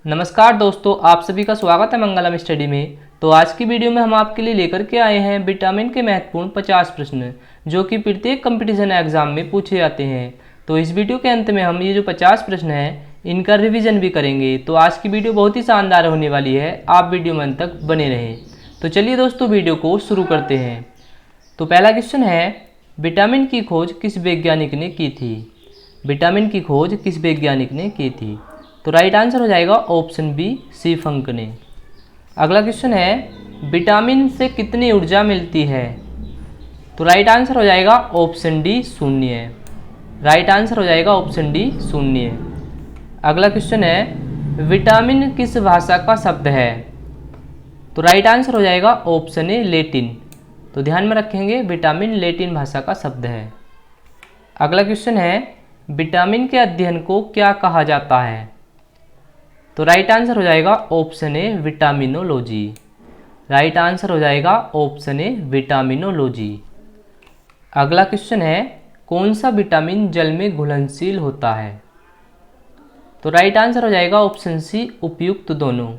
नमस्कार दोस्तों, आप सभी का स्वागत है मंगलम स्टडी में। तो आज की वीडियो में हम आपके लिए लेकर के आए हैं विटामिन के महत्वपूर्ण 50 प्रश्न जो कि प्रत्येक कंपटीशन एग्जाम में पूछे जाते हैं। तो इस वीडियो के अंत में हम ये जो 50 प्रश्न हैं इनका रिवीजन भी करेंगे। तो आज की वीडियो बहुत ही शानदार होने वाली है, आप वीडियो में अंत तक बने रहें। तो चलिए दोस्तों वीडियो को शुरू करते हैं। तो पहला क्वेश्चन है, विटामिन की खोज किस वैज्ञानिक ने की थी? विटामिन की खोज किस वैज्ञानिक ने की थी? तो राइट आंसर हो जाएगा ऑप्शन बी, सी फंक ने। अगला क्वेश्चन है, विटामिन से कितनी ऊर्जा मिलती है? तो राइट आंसर हो जाएगा ऑप्शन डी, शून्य। राइट आंसर हो जाएगा ऑप्शन डी, शून्य। अगला क्वेश्चन है, विटामिन किस भाषा का शब्द है? तो राइट आंसर हो जाएगा ऑप्शन ए, लेटिन। तो ध्यान में रखेंगे, विटामिन लेटिन भाषा का शब्द है। अगला क्वेश्चन है, विटामिन के अध्ययन को क्या कहा जाता है? तो राइट आंसर हो जाएगा ऑप्शन ए, विटामिनोलॉजी। राइट आंसर हो जाएगा ऑप्शन ए, विटामिनोलॉजी। अगला क्वेश्चन है, कौन सा विटामिन जल में घुलनशील होता है? तो राइट आंसर हो जाएगा ऑप्शन सी, उपयुक्त दोनों।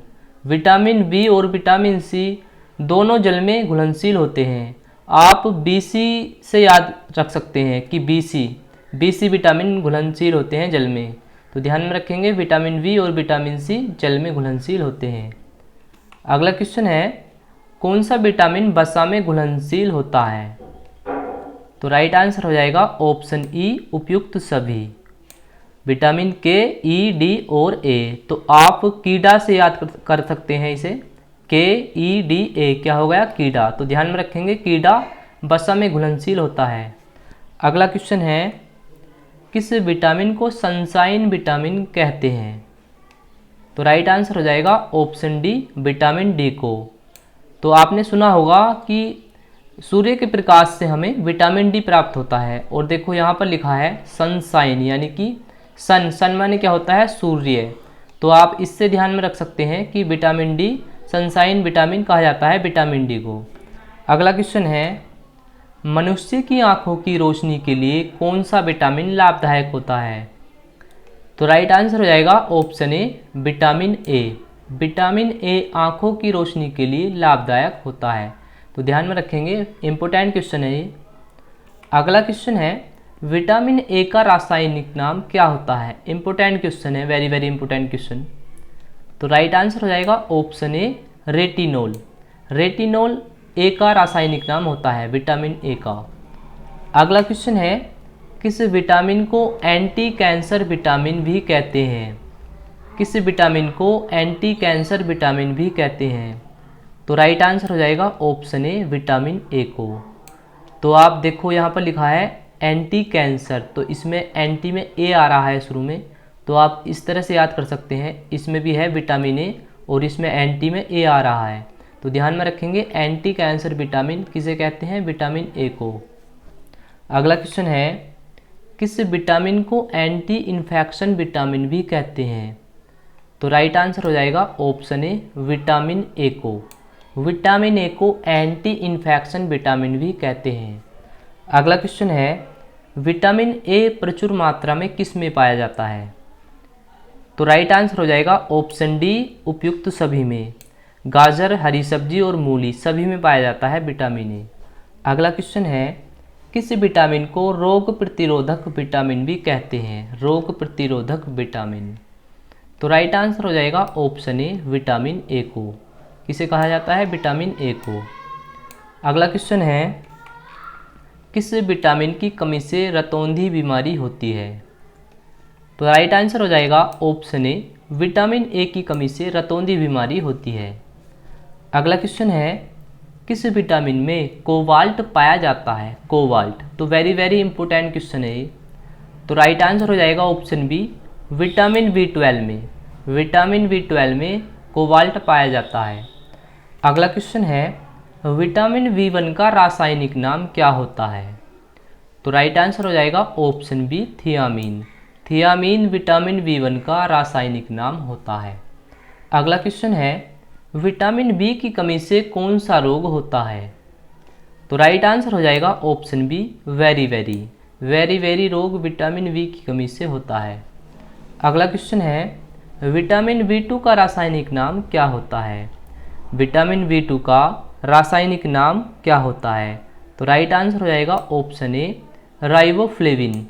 विटामिन बी और विटामिन सी दोनों जल में घुलनशील होते हैं। आप बीसी से याद रख सकते हैं कि बीसी विटामिन घुलनशील होते हैं जल में। तो ध्यान में रखेंगे, विटामिन बी और विटामिन सी जल में घुलनशील होते हैं। अगला क्वेश्चन है, कौन सा विटामिन वसा में घुलनशील होता है? तो राइट आंसर हो जाएगा ऑप्शन ई, उपयुक्त सभी। विटामिन के, ई, डी और ए। तो आप कीड़ा से याद कर सकते हैं इसे, के, ई, डी, ए क्या हो गया? कीड़ा। तो ध्यान में रखेंगे, कीड़ा वसा में घुलनशील होता है। अगला क्वेश्चन है, किस विटामिन को सनशाइन विटामिन कहते हैं? तो राइट आंसर हो जाएगा ऑप्शन डी, विटामिन डी को। तो आपने सुना होगा कि सूर्य के प्रकाश से हमें विटामिन डी प्राप्त होता है। और देखो यहाँ पर लिखा है सनशाइन, यानी कि सन माने क्या होता है? सूर्य। तो आप इससे ध्यान में रख सकते हैं कि विटामिन डी, सनशाइन विटामिन कहा जाता है विटामिन डी को। अगला क्वेश्चन है, मनुष्य की आंखों की रोशनी के लिए कौन सा विटामिन लाभदायक होता है? तो राइट आंसर हो जाएगा option A, vitamin A. Vitamin A आंखों की रोशनी के लिए लाभदायक होता है। तो ध्यान में रखेंगे, इंपॉर्टेंट क्वेश्चन है ये। अगला क्वेश्चन है, विटामिन ए का रासायनिक नाम क्या होता है? इंपॉर्टेंट क्वेश्चन है, वेरी वेरी इंपॉर्टेंट क्वेश्चन। तो राइट आंसर हो जाएगा ऑप्शन ए, रेटिनोल। रेटिनोल ए का रासायनिक नाम होता है, विटामिन ए का। अगला क्वेश्चन है, किस विटामिन को एंटी कैंसर विटामिन भी कहते हैं? किस विटामिन को एंटी कैंसर विटामिन भी कहते हैं? तो राइट आंसर हो जाएगा ऑप्शन ए, विटामिन ए को। तो आप देखो यहाँ पर लिखा है एंटी कैंसर, तो इसमें एंटी में ए आ रहा है शुरू में। तो आप इस तरह से याद कर सकते हैं, इसमें भी है विटामिन ए और इसमें एंटी में ए आ रहा है। तो ध्यान में रखेंगे, एंटी कैंसर विटामिन किसे कहते हैं? विटामिन ए को। अगला क्वेश्चन है, किस विटामिन को एंटी इन्फेक्शन विटामिन भी कहते हैं? तो राइट आंसर हो जाएगा ऑप्शन ए, विटामिन ए को। विटामिन ए को एंटी इन्फेक्शन विटामिन भी कहते हैं। अगला क्वेश्चन है, विटामिन ए प्रचुर मात्रा में किस में पाया जाता है? तो राइट आंसर हो जाएगा ऑप्शन डी, उपयुक्त सभी में। गाजर, हरी सब्जी और मूली सभी में पाया जाता है विटामिन ए। अगला क्वेश्चन है, किस विटामिन को रोग प्रतिरोधक विटामिन भी कहते हैं? रोग प्रतिरोधक विटामिन। तो राइट आंसर हो जाएगा ऑप्शन ए, विटामिन ए को। किसे कहा जाता है? विटामिन ए को। अगला क्वेश्चन है, किस विटामिन की कमी से रतौंधी बीमारी होती है? तो राइट आंसर हो जाएगा ऑप्शन ए, विटामिन ए की कमी से रतौंधी बीमारी होती है। अगला क्वेश्चन है, किस विटामिन में कोबाल्ट पाया जाता है? कोबाल्ट। तो वेरी वेरी इंपॉर्टेंट क्वेश्चन है ये। तो राइट आंसर हो जाएगा ऑप्शन बी, विटामिन बी12 में। विटामिन बी12 में कोबाल्ट पाया जाता है। अगला क्वेश्चन है, विटामिन बी1 का रासायनिक नाम क्या होता है? तो राइट आंसर हो जाएगा option B, thiamine. Thiamine vitamin B one का रासायनिक नाम होता है। अगला क्वेश्चन है, विटामिन बी की कमी से कौन सा रोग होता है? तो राइट आंसर हो जाएगा ऑप्शन बी, वेरी वेरी रोग विटामिन बी की कमी से होता है। अगला क्वेश्चन है, विटामिन B2 का रासायनिक नाम क्या होता है? विटामिन B2 का रासायनिक नाम क्या होता है? तो राइट आंसर हो जाएगा option A riboflavin.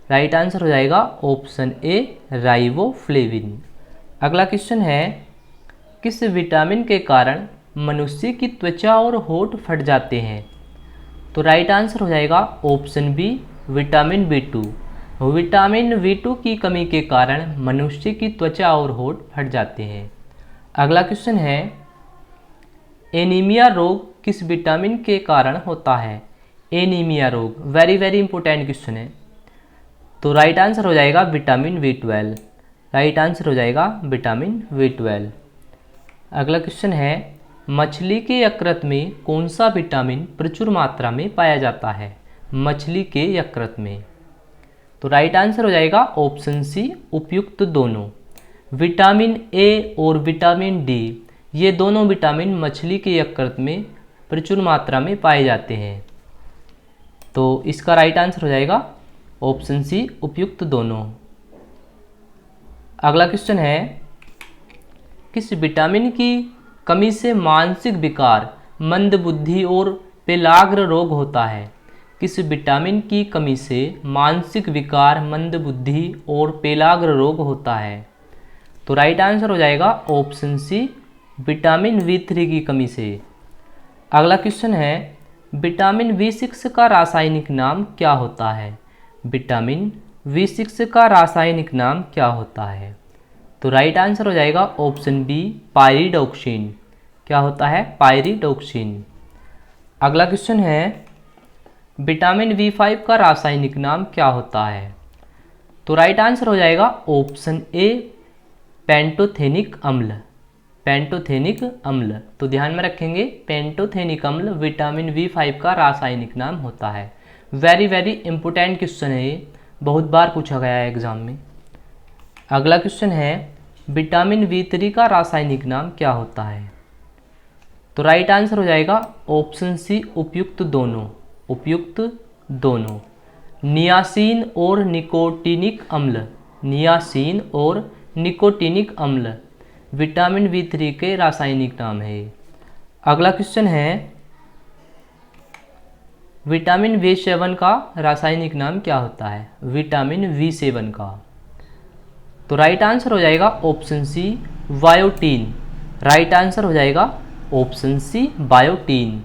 Right answer हो जाएगा ऑप्शन ए राइबोफ्लेविन। अगला क्वेश्चन है, किस विटामिन के कारण मनुष्य की त्वचा और होंठ फट जाते हैं? तो राइट आंसर हो जाएगा option B vitamin B2। Vitamin B2 की कमी के कारण मनुष्य की त्वचा और होंठ फट जाते हैं। अगला क्वेश्चन है, एनीमिया रोग किस विटामिन के कारण होता है? एनीमिया रोग वेरी वेरी इंपॉर्टेंट क्वेश्चन है। तो राइट आंसर हो जाएगा विटामिन B12। राइट आंसर हो जाएगा विटामिन B12। अगला क्वेश्चन है, मछली के यकृत में कौन सा विटामिन प्रचुर मात्रा में पाया जाता है? मछली के यकृत में। तो राइट आंसर हो जाएगा ऑप्शन सी उपयुक्त दोनों। विटामिन ए और विटामिन डी ये दोनों विटामिन मछली के यकृत में प्रचुर मात्रा में पाए जाते हैं। तो इसका राइट आंसर हो जाएगा ऑप्शन सी उपयुक्त दोनों। अगला क्वेश्चन है, किस विटामिन की कमी से मानसिक विकार, मंदबुद्धि और पेलाग्र रोग होता है? किस विटामिन की कमी से मानसिक विकार, मंदबुद्धि और पेलाग्र रोग होता है? तो राइट आंसर हो जाएगा ऑप्शन सी विटामिन B3 की कमी से। अगला क्वेश्चन है, विटामिन B6 का रासायनिक नाम क्या होता है? विटामिन B6 का रासायनिक नाम क्या होता है? तो राइट आंसर हो जाएगा ऑप्शन बी पायरिडॉक्सिन। क्या होता है? पायरिडॉक्सिन। अगला क्वेश्चन है, विटामिन B5 का रासायनिक नाम क्या होता है? तो राइट आंसर हो जाएगा ऑप्शन ए पेंटोथेनिक अम्ल। पेंटोथेनिक अम्ल। तो ध्यान में रखेंगे, पेंटोथेनिक अम्ल विटामिन B5 का रासायनिक नाम होता है। वेरी वेरी इंपॉर्टेंट क्वेश्चन है ये, बहुत बार पूछा गया है एग्जाम में। अगला क्वेश्चन है, विटामिन B3 का रासायनिक नाम क्या होता है? तो राइट आंसर हो जाएगा ऑप्शन सी उपयुक्त दोनों। उपयुक्त दोनों। नियासिन और निकोटिनिक अम्ल। नियासिन और निकोटिनिक अम्ल विटामिन B3 के रासायनिक नाम है। अगला क्वेश्चन है, विटामिन B7 का रासायनिक नाम क्या होता है? विटामिन B7 का। तो राइट आंसर हो जाएगा option C biotin. Right answer हो जाएगा ऑप्शन सी बायोटीन।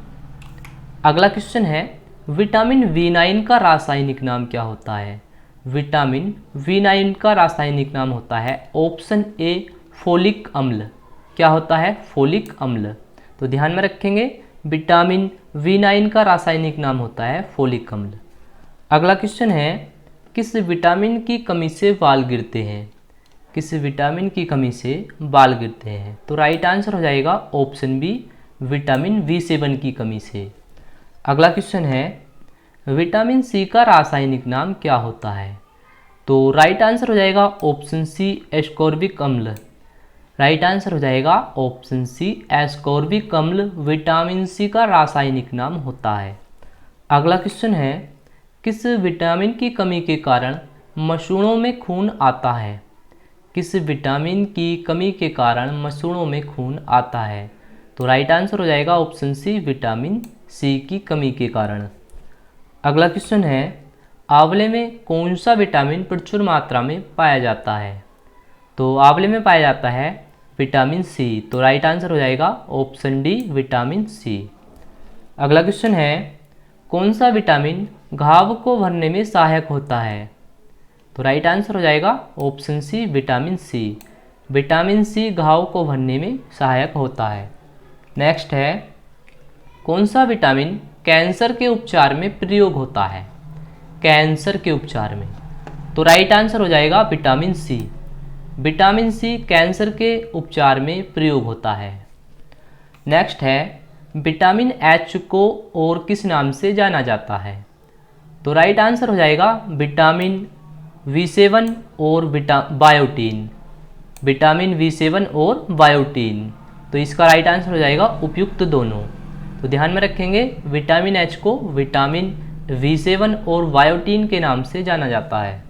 अगला क्वेश्चन है, विटामिन B9 का रासायनिक नाम क्या होता है? विटामिन B9 का रासायनिक नाम होता है ऑप्शन ए फोलिक अम्ल। क्या होता है? फोलिक अम्ल। तो ध्यान में रखेंगे, विटामिन B9 का रासायनिक नाम होता है फोलिक अम्ल। अगला क्वेश्चन है, किस विटामिन की कमी से बाल गिरते हैं? किस विटामिन की कमी से बाल गिरते हैं? तो राइट आंसर हो जाएगा ऑप्शन बी विटामिन B7 की कमी से। अगला क्वेश्चन है, विटामिन सी का रासायनिक नाम क्या होता है? तो राइट आंसर हो जाएगा ऑप्शन सी एस्कॉर्बिक अम्ल। राइट आंसर हो जाएगा ऑप्शन सी एस्कॉर्बिक अम्ल विटामिन सी का रासायनिक नाम होता है। अगला क्वेश्चन है, किस विटामिन की कमी के कारण मसूड़ों में खून आता है? किस विटामिन की कमी के कारण मसूड़ों में खून आता है? तो राइट आंसर हो जाएगा ऑप्शन सी विटामिन सी की कमी के कारण। अगला क्वेश्चन है, आंवले में कौन सा विटामिन प्रचुर मात्रा में पाया जाता है? तो आंवले में पाया जाता है विटामिन सी। तो राइट आंसर हो जाएगा ऑप्शन डी विटामिन सी। अगला क्वेश्चन है, कौन सा विटामिन घाव को भरने में सहायक होता है? तो राइट आंसर हो जाएगा option C vitamin C. Vitamin C घाव को भरने में सहायक होता है। नेक्स्ट है, कौन सा विटामिन कैंसर के उपचार में प्रयोग होता है? कैंसर के उपचार में। तो राइट आंसर हो जाएगा vitamin C. Vitamin C cancer के उपचार में प्रयोग होता है। नेक्स्ट है, विटामिन एच को और किस नाम से जाना जाता है? तो राइट आंसर हो जाएगा विटामिन B7 और बायोटीन। विटामिन B7 और बायोटीन। तो इसका राइट आंसर हो जाएगा उपयुक्त दोनों। तो ध्यान में रखेंगे, विटामिन एच को विटामिन B7 और बायोटीन के नाम से जाना जाता है।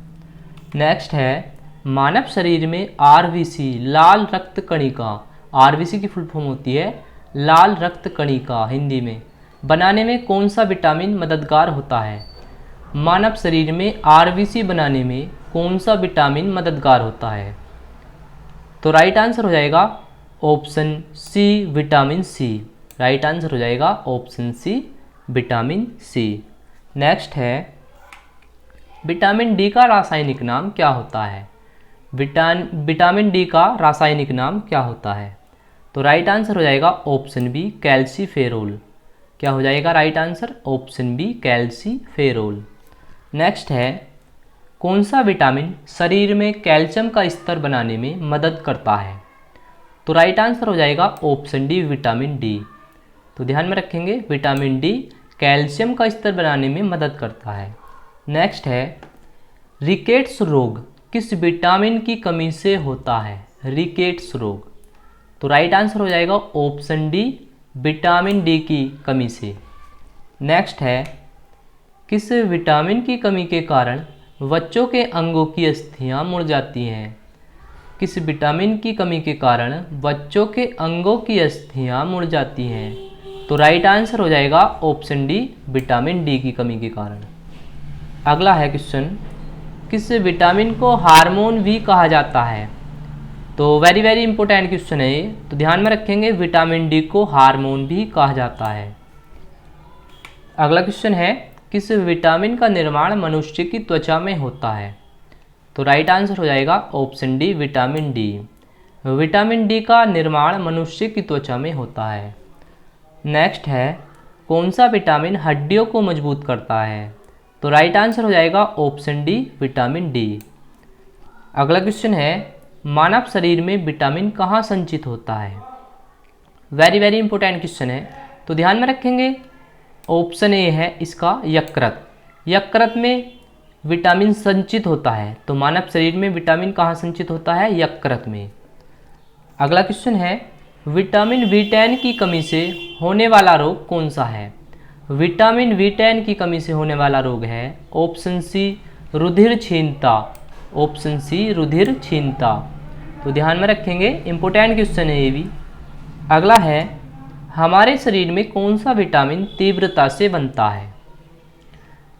नेक्स्ट है, मानव शरीर में आरबीसी लाल रक्त कणिका, आरबीसी की फुल फॉर्म होती है लाल रक्त कणिका हिंदी में, बनाने में कौन सा विटामिन मददगार होता है? मानव शरीर में आरबीसी बनाने में कौन सा विटामिन मददगार होता है? तो राइट आंसर हो जाएगा option C vitamin C. Right answer हो जाएगा option C vitamin C. Next है विटामिन डी का रासायनिक नाम क्या होता है? विटामिन डी का रासायनिक नाम क्या होता है? तो राइट आंसर हो जाएगा ऑप्शन बी कैल्सीफेरोल। क्या हो जाएगा right answer? Option B calciferol. Next है कौन सा विटामिन शरीर में कैल्शियम का स्तर बनाने में मदद करता है? तो राइट आंसर हो जाएगा ऑप्शन डी विटामिन डी। तो ध्यान में रखेंगे विटामिन डी कैल्शियम का स्तर बनाने में मदद करता है। नेक्स्ट है रिकेट्स रोग किस विटामिन की कमी से होता है? रिकेट्स रोग। तो राइट आंसर हो जाएगा ऑप्शन डी विटामिन डी की कमी से। नेक्स्ट है किस विटामिन की कमी के कारण बच्चों के अंगों की अस्थियां मुड़ जाती हैं? किस विटामिन की कमी के कारण बच्चों के अंगों की अस्थियां मुड़ जाती हैं? तो राइट आंसर हो जाएगा ऑप्शन डी विटामिन डी की कमी के कारण। अगला है क्वेश्चन किस विटामिन को हार्मोन भी कहा जाता है? तो वेरी वेरी इंपॉर्टेंट क्वेश्चन है ये, तो ध्यान में रखेंगे विटामिन डी को हार्मोन भी कहा जाता है। अगला क्वेश्चन है किस विटामिन का निर्माण मनुष्य की त्वचा में होता है? तो राइट आंसर हो जाएगा option D vitamin D. Vitamin D का निर्माण मनुष्य की त्वचा में होता है। नेक्स्ट है कौन सा विटामिन हड्डियों को मजबूत करता है? तो राइट आंसर हो जाएगा ऑप्शन डी विटामिन डी। अगला क्वेश्चन है मानव शरीर में विटामिन कहाँ संचित होता है? वेरी वेरी इंपॉर्टेंट क्वेश्चन है, तो ध्यान में रखेंगे ऑप्शन ए है इसका यकृत। यकृत में विटामिन संचित होता है, तो मानव शरीर में विटामिन कहाँ संचित होता है? यकृत में। अगला क्वेश्चन है विटामिन B10 की कमी से होने वाला रोग कौन सा है? विटामिन B10 की कमी से होने वाला रोग है ऑप्शन सी रुधिर क्षीणता। ऑप्शन सी रुधिर क्षीणता। तो ध्यान में रखेंगे इंपॉर्टेंट क्वेश्चन है ये भी। अगला है हमारे शरीर में कौन सा विटामिन तीव्रता से बनता है?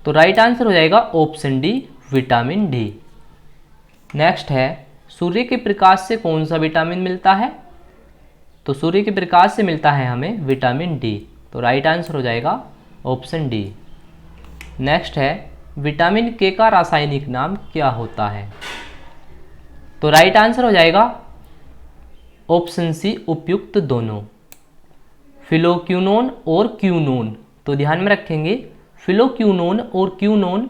तो राइट आंसर हो जाएगा option D vitamin D. Next है सूर्य के प्रकाश से कौन सा विटामिन मिलता है? तो सूर्य के प्रकाश से मिलता है हमें विटामिन डी। तो राइट आंसर हो जाएगा ऑप्शन डी। नेक्स्ट है विटामिन के का रासायनिक नाम क्या होता है? तो राइट आंसर हो जाएगा ऑप्शन सी उपयुक्त दोनों, फिलोक्यूनोन और क्यूनोन। तो ध्यान में रखेंगे फिलोक्यूनोन और क्यूनोन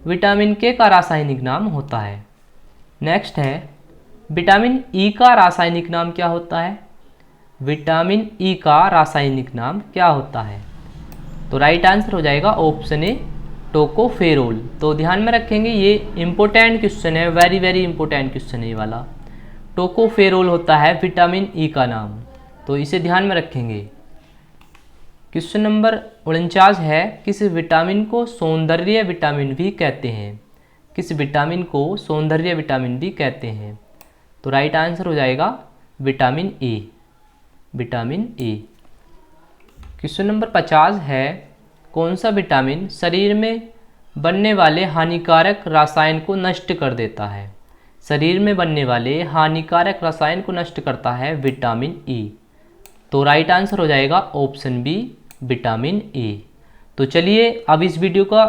विटामिन के का रासायनिक नाम होता है। नेक्स्ट है विटामिन ई का रासायनिक नाम क्या होता है? विटामिन ई का रासायनिक नाम क्या होता है? तो राइट आंसर हो जाएगा ऑप्शन ए टोकोफेरोल। तो ध्यान में रखेंगे ये इंपॉर्टेंट क्वेश्चन है, वेरी वेरी इंपॉर्टेंट क्वेश्चन है ये वाला। टोकोफेरोल होता है विटामिन ई का नाम, तो इसे ध्यान में रखेंगे। क्वेश्चन नंबर 49 है किस विटामिन को सौंदर्य विटामिन भी कहते हैं? किस विटामिन को सौंदर्य विटामिन भी कहते हैं? तो राइट आंसर हो जाएगा vitamin A. Vitamin A. Question number 50 है कौन सा विटामिन शरीर में बनने वाले हानिकारक रसायन को नष्ट कर देता है? शरीर में बनने वाले हानिकारक रसायन को नष्ट करता है विटामिन ई। तो राइट आंसर हो जाएगा ऑप्शन बी विटामिन ए। तो चलिए अब इस वीडियो का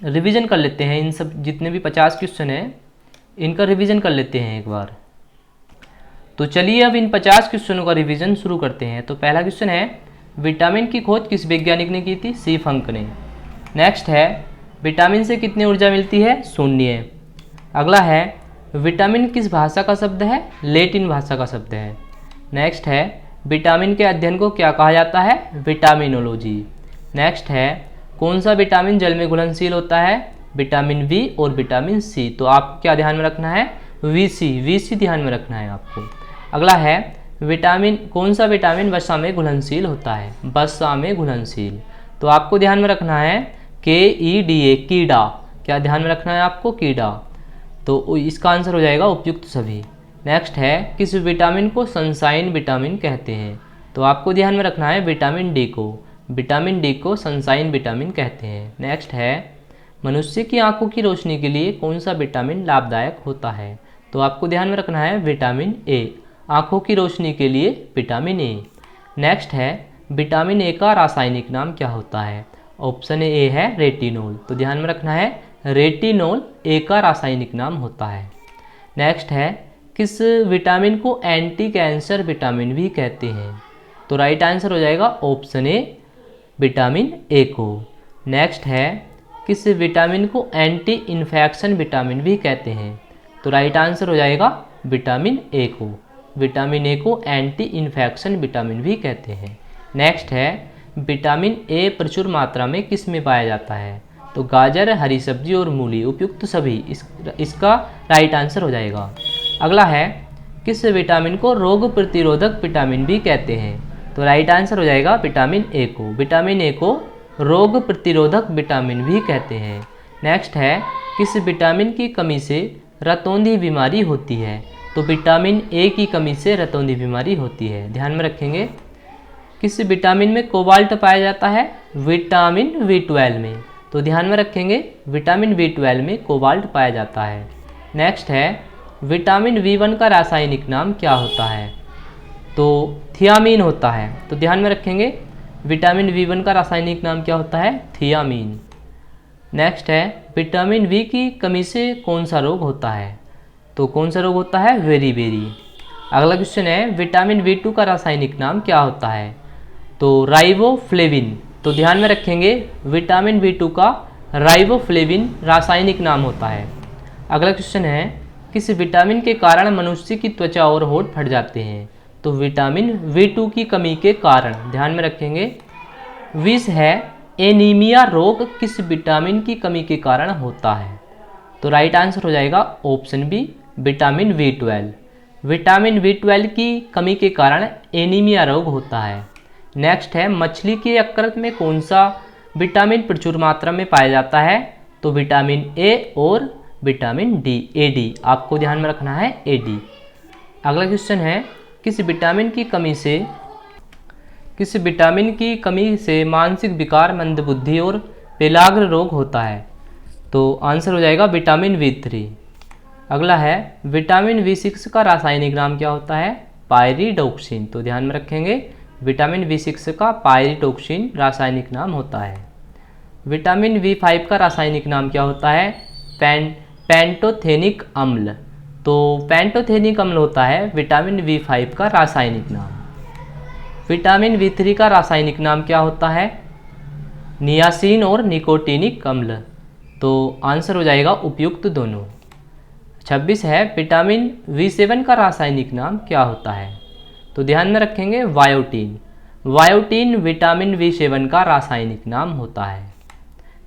रिवीजन कर लेते हैं, इन सब जितने भी 50 क्वेश्चन हैं इनका रिवीजन कर लेते हैं एक बार। तो चलिए अब इन 50 क्वेश्चनों का रिवीजन शुरू करते हैं। तो पहला क्वेश्चन है विटामिन की खोज किस वैज्ञानिक ने की थी? सी फंक ने। नेक्स्ट है विटामिन से कितनी ऊर्जा मिलती है? शून्य। अगला है विटामिन किस भाषा का शब्द है? लैटिन भाषा का शब्द है। नेक्स्ट है विटामिन के अध्ययन को क्या कहा जाता है? विटामिनोलॉजी। नेक्स्ट है कौन सा विटामिन जल में घुलनशील होता है? विटामिन बी और विटामिन सी। तो आपको क्या ध्यान में रखना है? वीसी ध्यान में रखना है आपको। अगला है विटामिन कौन सा विटामिन वसा में घुलनशील होता है? वसा में घुलनशील। तो आपको ध्यान में रखना है KEDA, कीड़ा। क्या ध्यान में रखना है आपको? कीड़ा। तो इसका आंसर हो जाएगा उपयुक्त सभी। नेक्स्ट है, किस विटामिन को सनशाइन विटामिन कहते हैं? तो आपको ध्यान में रखना है विटामिन डी को, विटामिन डी को सनशाइन विटामिन कहते हैं। नेक्स्ट है, मनुष्य की आंखों की रोशनी के लिए कौन सा विटामिन लाभदायक होता है? तो आपको ध्यान में रखना है विटामिन ए, आंखों की रोशनी के लिए विटामिन ए। नेक्स्ट है, विटामिन ए का रासायनिक नाम क्या होता है? ऑप्शन ए है रेटिनोल, तो ध्यान में रखना है रेटिनोल ए का रासायनिक नाम होता है। नेक्स्ट है, किस विटामिन को एंटी कैंसर विटामिन भी कहते हैं? तो राइट आंसर हो जाएगा ऑप्शन ए विटामिन ए को। नेक्स्ट है, किस विटामिन को एंटी इन्फेक्शन विटामिन भी कहते हैं? तो राइट आंसर हो जाएगा विटामिन ए को, विटामिन ए को एंटी इन्फेक्शन विटामिन भी कहते हैं। नेक्स्ट है, विटामिन ए प्रचुर मात्रा में किस में पाया जाता है? तो गाजर, हरी सब्जी और मूली, उपयुक्त सभी, इसका राइट आंसर हो जाएगा। अगला है, किस विटामिन को रोग प्रतिरोधक विटामिन भी कहते हैं? तो राइट आंसर हो जाएगा विटामिन ए को, विटामिन ए को रोग प्रतिरोधक विटामिन भी कहते हैं। नेक्स्ट है, किस विटामिन की कमी से रतौंधी बीमारी होती है? तो विटामिन ए की कमी से रतौंधी बीमारी होती है, ध्यान में रखेंगे। किस विटामिन में कोबाल्ट पाया जाता है? विटामिन B12 में, तो ध्यान में रखेंगे विटामिन B12 में कोबाल्ट पाया जाता है। नेक्स्ट है, विटामिन B1 का रासायनिक नाम क्या होता है? तो थियामीन होता है, तो ध्यान में रखेंगे विटामिन B1 का रासायनिक नाम क्या होता है? थियामीन। नेक्स्ट है, विटामिन बी की कमी से कौन सा रोग होता है? तो कौन सा रोग होता है? बेरी। अगला क्वेश्चन है, विटामिन B2 का रासायनिक नाम क्या होता है? तो राइबोफ्लेविन, तो ध्यान में रखेंगे विटामिन B2 का राइबोफ्लेविन रासायनिक नाम होता है। अगला क्वेश्चन है, किस विटामिन के कारण मनुष्य की त्वचा और होंठ फट जाते हैं? तो विटामिन B2 की कमी के कारण, ध्यान में रखेंगे। विष है, एनीमिया रोग किस विटामिन की कमी के कारण होता है? तो राइट आंसर हो जाएगा option B vitamin B12, vitamin B12 की कमी के कारण एनीमिया रोग होता है। नेक्स्ट है, मछली के यकृत में कौन सा विटामिन प्रचुर मात्रा में पाया जाता है? तो विटामिन ए और विटामिन डी, AD, आपको ध्यान में रखना है AD। अगला क्वेश्चन है, किस विटामिन की कमी से मानसिक विकार, मंदबुद्धि और पेलाग्र रोग होता है? तो आंसर हो जाएगा विटामिन B3। अगला है, विटामिन B6 का रासायनिक नाम क्या होता है? पायरिडोक्सिन, तो ध्यान में रखेंगे विटामिन B6 का पायरिडोक्सिन रासायनिक नाम होता है। विटामिन B5 का रासायनिक नाम क्या होता है? पेंटोथेनिक अम्ल, तो पेंटोथेनिक अम्ल होता है विटामिन B5 का रासायनिक नाम। विटामिन B3 का रासायनिक नाम क्या होता है? नियासिन और निकोटिनिक अम्ल, तो आंसर हो जाएगा उपयुक्त दोनों। 26 है, विटामिन B7 का रासायनिक नाम क्या होता है? तो ध्यान में रखेंगे वायोटीन, वायोटीन विटामिन B7 का रासायनिक नाम होता है।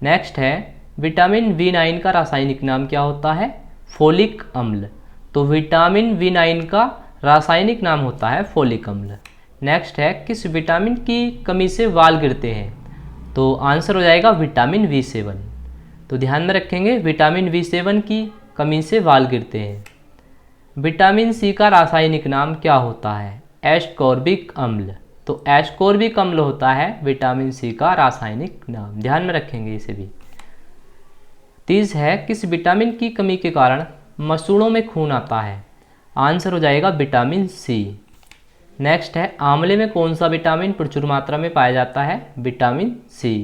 नेक्स्ट है, विटामिन B9 का रासायनिक नाम क्या होता है? फोलिक अम्ल, तो विटामिन B9 का रासायनिक नाम होता है फोलिक अम्ल। नेक्स्ट है, किस विटामिन की कमी से वाल गिरते हैं? तो आंसर हो जाएगा विटामिन B7, तो ध्यान में रखेंगे विटामिन B7 की कमी से वाल गिरते हैं। विटामिन C का रासायनिक नाम क्या होता है? एस्कॉर्बिक अम्ल, तो एस्कॉर्बिक अम्ल होता है विटामिन C का रासायनिक नाम, ध्यान में रखेंगे इसे भी। 30 है, किस विटामिन की कमी के कारण मसूड़ों में खून आता है? आंसर हो जाएगा विटामिन C। नेक्स्ट है, आंवले में कौन सा विटामिन प्रचुर मात्रा में पाया जाता है? Vitamin C।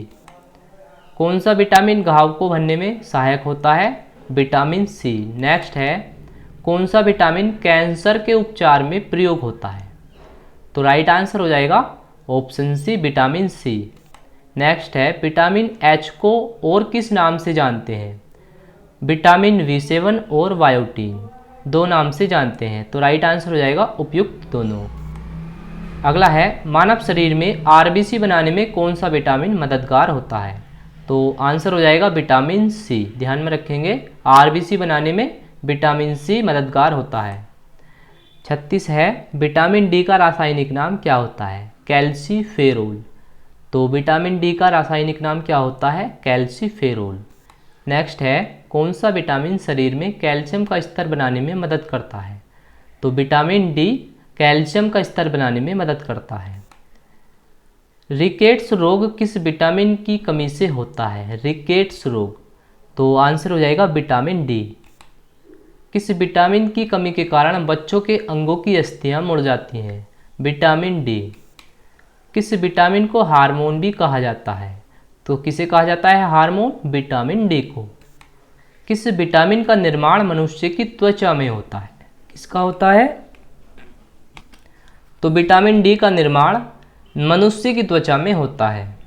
कौन सा विटामिन घाव को भरने में सहायक होता है? Vitamin C। नेक्स्ट है, कौन सा विटामिन कैंसर के उपचार में प्रयोग होता है? तो राइट आंसर हो जाएगा option C vitamin C। Next है, विटामिन H को और किस नाम से जानते हैं? विटामिन B7 और बायोटीन, दो नाम से जानते हैं, तो राइट आंसर हो जाएगा उपयुक्त दोनों। अगला है, मानव शरीर में RBC बनाने में कौन सा विटामिन मददगार होता है? तो आंसर हो जाएगा विटामिन C, ध्यान में रखेंगे RBC बनाने में विटामिन C मददगार होता है। 36 है, विटामिन D का रासायनिक नाम क्या होता है? कैल्सीफेरोल, तो विटामिन D का रासायनिक नाम क्या होता है? कैल्सीफेरोल। नेक्स्ट है, कौन सा विटामिन शरीर में कैल्शियम का स्तर बनाने में मदद करता है? तो विटामिन डी कैल्शियम का स्तर बनाने में मदद करता है। रिकेट्स रोग किस विटामिन की कमी से होता है? रिकेट्स रोग, तो आंसर हो जाएगा विटामिन डी। किस विटामिन की कमी के कारण बच्चों के अंगों की अस्थियां मुड़ जाती हैं? Vitamin D. किस विटामिन को हार्मोन भी कहा जाता है? तो किसे कहा जाता है हार्मोन? विटामिन डी को। किस विटामिन का निर्माण मनुष्य की त्वचा में होता है? किसका होता है? तो विटामिन डी का निर्माण मनुष्य की त्वचा में होता है।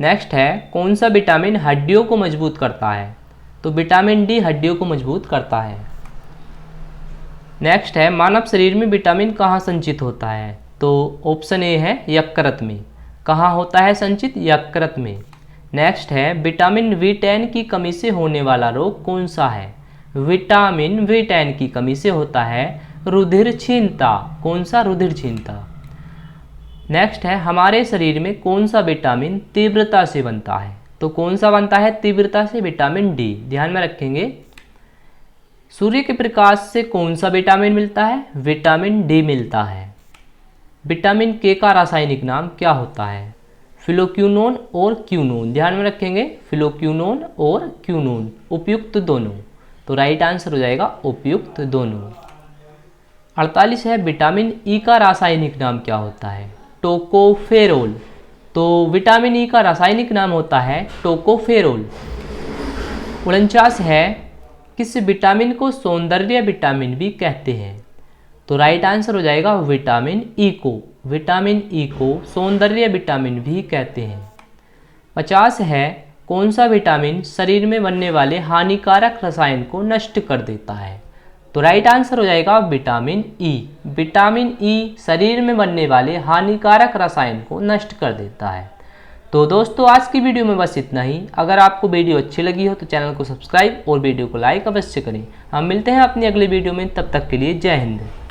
नेक्स्ट है, कौन सा विटामिन हड्डियों को मजबूत करता है? तो विटामिन डी हड्डियों को मजबूत करता है। नेक्स्ट है, मानव शरीर में विटामिन कहाँ संचित होता है? तो ऑप्शन ए है यकृत में। कहाँ होता है संचित? यकृत में। नेक्स्ट है, विटामिन बी10 की कमी से होने वाला रोग कौन सा है? विटामिन बी10 की कमी से होता है रुधिर क्षीणता। कौन सा? रुधिर क्षीणता। नेक्स्ट है, हमारे शरीर में कौन सा विटामिन तीव्रता से बनता है? तो कौन सा बनता है तीव्रता से? Vitamin D. ध्यान में रखेंगे। सूर्य के प्रकाश से कौन सा विटामिन मिलता है? विटामिन डी मिलता है। विटामिन के का रासायनिक नाम क्या होता है? फिलोक्विनोन और क्विनोन। ध्यान में रखेंगे, फिलोक्विनोन और क्विनोन, उपयुक्त दोनों। तो राइट आंसर हो जाएगा उपयुक्त दोनों। 48 है, विटामिन ई का रासायनिक नाम क्या होता है? टोकोफेरोल। तो विटामिन ई का रासायनिक नाम होता है टोकोफेरोल। 49 है, किस विटामिन को सौंदर्य विटामिन भी कहते हैं? तो राइट आंसर हो जाएगा विटामिन ई को। विटामिन ई को सौंदर्य विटामिन भी कहते हैं। 50 है, कौन सा विटामिन शरीर में बनने वाले हानिकारक रसायन को नष्ट कर देता है? तो राइट आंसर हो जाएगा विटामिन ई। विटामिन ई शरीर में बनने वाले हानिकारक रसायन को नष्ट कर देता है। तो दोस्तों, आज की वीडियो में बस इतना ही। अगर आपको वीडियो अच्छी लगी हो तो चैनल को सब्सक्राइब और वीडियो को लाइक अवश्य करें। हम मिलते हैं अपनी अगली वीडियो में, तब तक के लिए जय हिंद।